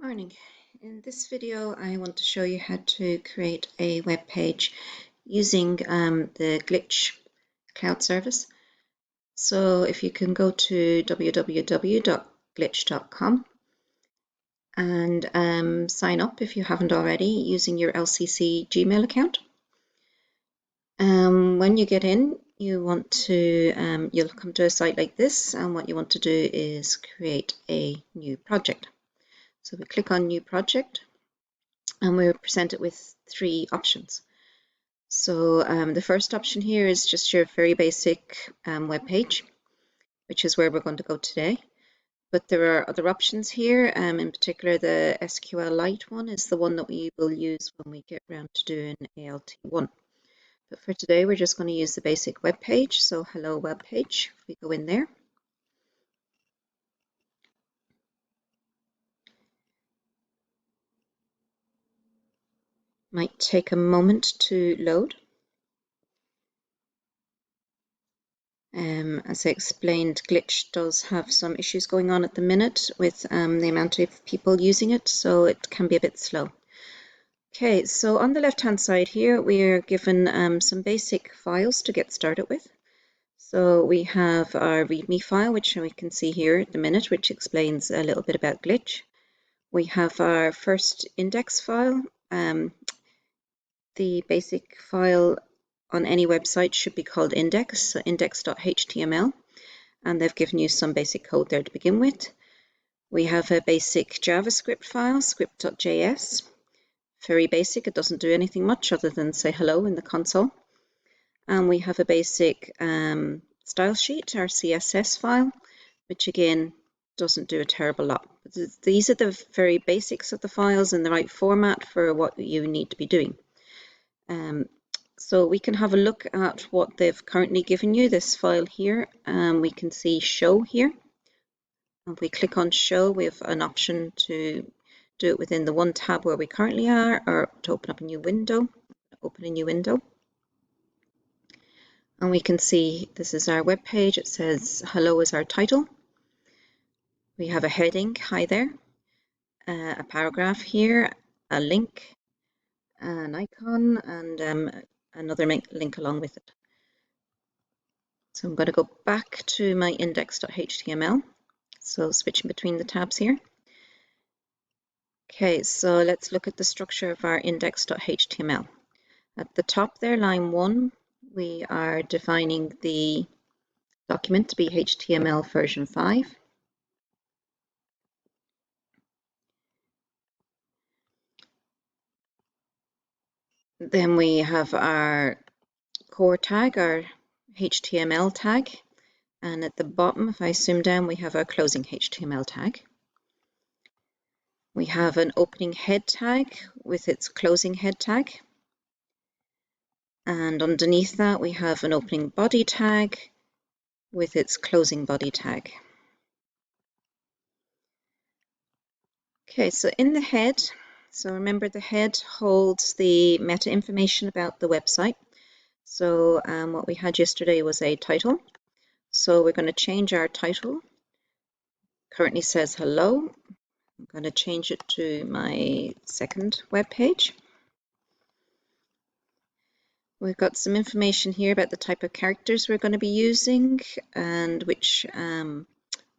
Morning. In this video, I want to show you how to create a web page using the Glitch cloud service. So if you can go to www.glitch.com and sign up if you haven't already using your LCC Gmail account. When you get in, you'll come to a site like this, and what you want to do is create a new project. So we click on New Project, and we're presented with three options. So the first option here is just your very basic web page, which is where we're going to go today. But there are other options here. In particular, the SQLite one is the one that we will use when we get around to doing ALT1. But for today, we're just going to use the basic web page. So hello web page, if we go in there. Might take a moment to load. As I explained, Glitch does have some issues going on at the minute with the amount of people using it, so it can be a bit slow. Okay, so on the left-hand side here, we are given some basic files to get started with. So we have our README file, which we can see here at the minute, which explains a little bit about Glitch. We have our first index file. The basic file on any website should be called index, so index.html, and they've given you some basic code there to begin with. We have a basic JavaScript file, script.js. Very basic, it doesn't do anything much other than say hello in the console. And we have a basic style sheet, our CSS file, which again doesn't do a terrible lot. These are the very basics of the files in the right format for what you need to be doing. So we can have a look at what they've currently given you, this file here. We can see show here. If we click on show, we have an option to do it within the one tab where we currently are, or to open up a new window. Open a new window. And we can see this is our web page. It says hello is our title. We have a heading, hi there, a paragraph here, a link, an icon, and another link along with it. So I'm going to go back to my index.html. So switching between the tabs here. Okay, so let's look at the structure of our index.html. At the top there, line 1, we are defining the document to be HTML version 5. Then we have our core tag, our HTML tag, and at the bottom, if I zoom down, we have our closing HTML tag. We have an opening head tag with its closing head tag. And underneath that, we have an opening body tag with its closing body tag. Okay, so in the head, so remember the head holds the meta information about the website. So what we had yesterday was a title. So we're going to change our title. Currently says hello. I'm going to change it to my second web page. We've got some information here about the type of characters we're going to be using and which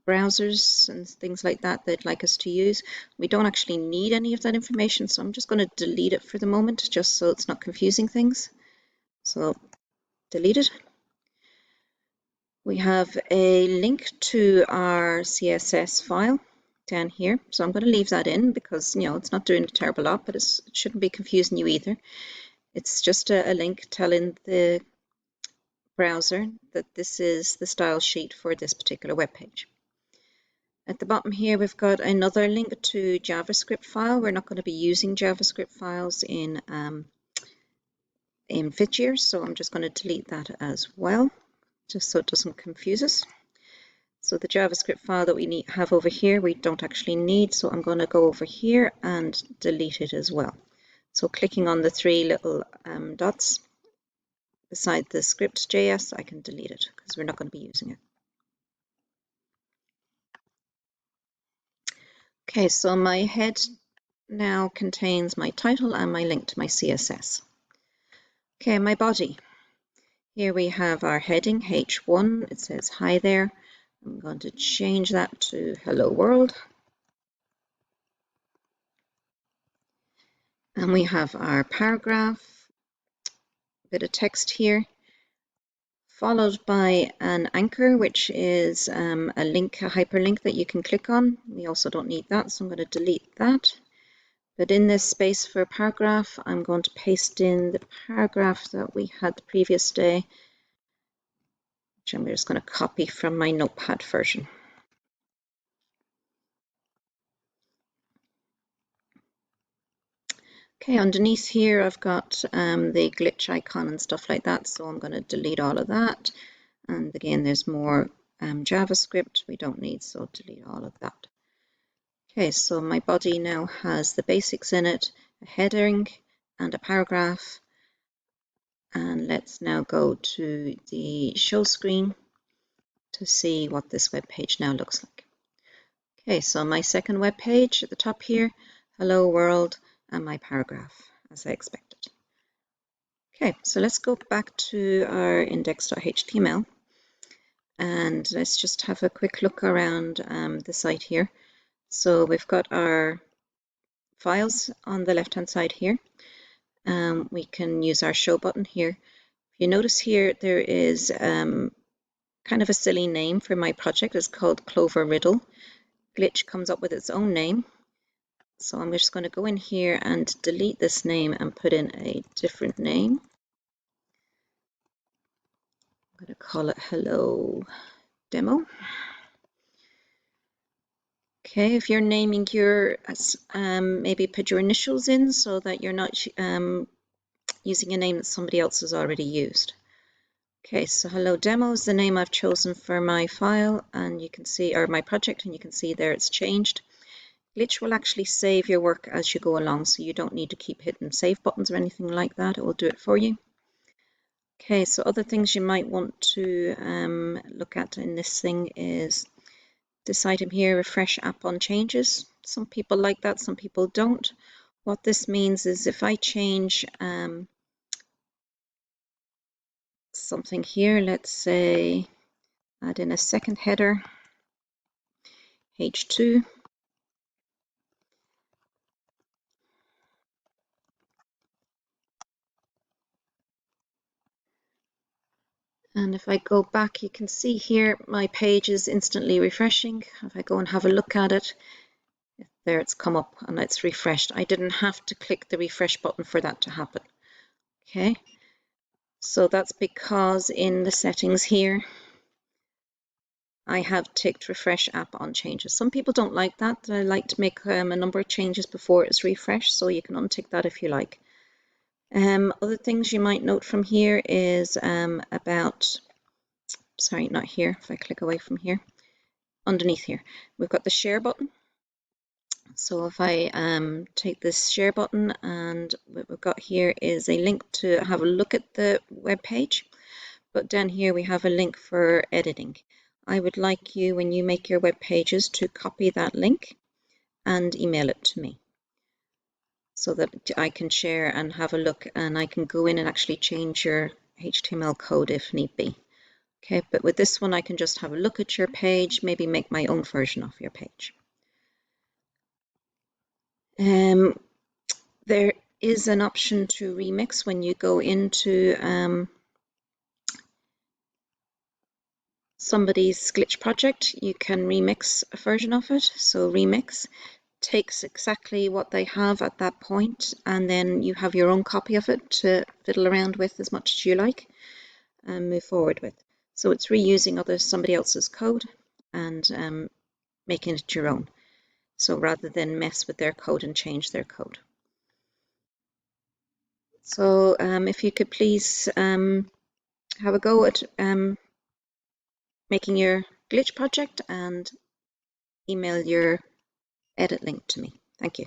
browsers and things like that they'd like us to use. We don't actually need any of that information, so I'm just going to delete it for the moment, just so it's not confusing things. So delete it. We have a link to our CSS file down here, so I'm going to leave that in because it's not doing a terrible lot, but it shouldn't be confusing you either. It's just a link telling the browser that this is the style sheet for this particular web page. At the bottom here, we've got another link to JavaScript file. We're not going to be using JavaScript files in Vigier, so I'm just going to delete that as well, just so it doesn't confuse us. So the JavaScript file that we have over here, we don't actually need, so I'm going to go over here and delete it as well. So clicking on the three little dots beside the script.js, I can delete it because we're not going to be using it. Okay, so my head now contains my title and my link to my CSS. Okay, my body. Here we have our heading, H1. It says hi there. I'm going to change that to hello world. And we have our paragraph, a bit of text here, followed by an anchor, which is a link, a hyperlink that you can click on. We also don't need that, so I'm going to delete that. But in this space for paragraph, I'm going to paste in the paragraph that we had the previous day, which I'm just going to copy from my Notepad version. Okay, underneath here I've got the glitch icon and stuff like that, so I'm going to delete all of that. And again, there's more JavaScript we don't need, so delete all of that. Okay, so my body now has the basics in it, a heading and a paragraph. And let's now go to the show screen to see what this web page now looks like. Okay, so my second web page at the top here, hello world, and my paragraph, as I expected. Okay, so let's go back to our index.html and let's just have a quick look around the site here. So we've got our files on the left hand side here. We can use our show button here. If you notice here, there is kind of a silly name for my project. It's called Clover Riddle. Glitch comes up with its own name. So I'm just going to go in here and delete this name and put in a different name. I'm going to call it Hello Demo. Okay, if you're naming your, maybe put your initials in so that you're not using a name that somebody else has already used. Okay, so Hello Demo is the name I've chosen for my file, and you can see, or my project, and you can see there it's changed. Glitch will actually save your work as you go along, so you don't need to keep hitting save buttons or anything like that. It will do it for you. Okay, so other things you might want to look at in this thing is this item here, refresh app on changes. Some people like that, some people don't. What this means is if I change something here, let's say add in a second header, H2, and if I go back, you can see here my page is instantly refreshing. If I go and have a look at it, there it's come up and it's refreshed. I didn't have to click the refresh button for that to happen. Okay, so that's because in the settings here, I have ticked refresh app on changes. Some people don't like that. They like to make a number of changes before it's refreshed, so you can untick that if you like. Other things you might note from here is about, sorry, not here, if I click away from here, underneath here, we've got the share button. So if I take this share button, and what we've got here is a link to have a look at the web page, but down here we have a link for editing. I would like you, when you make your web pages, to copy that link and email it to me so that I can share and have a look, and I can go in and actually change your HTML code if need be. Okay, but with this one I can just have a look at your page, maybe make my own version of your page. There is an option to remix when you go into somebody's glitch project. You can remix a version of it. So remix takes exactly what they have at that point, and then you have your own copy of it to fiddle around with as much as you like and move forward with. So it's reusing somebody else's code and making it your own. So rather than mess with their code and change their code. So if you could please have a go at making your glitch project and email your edit link to me. Thank you.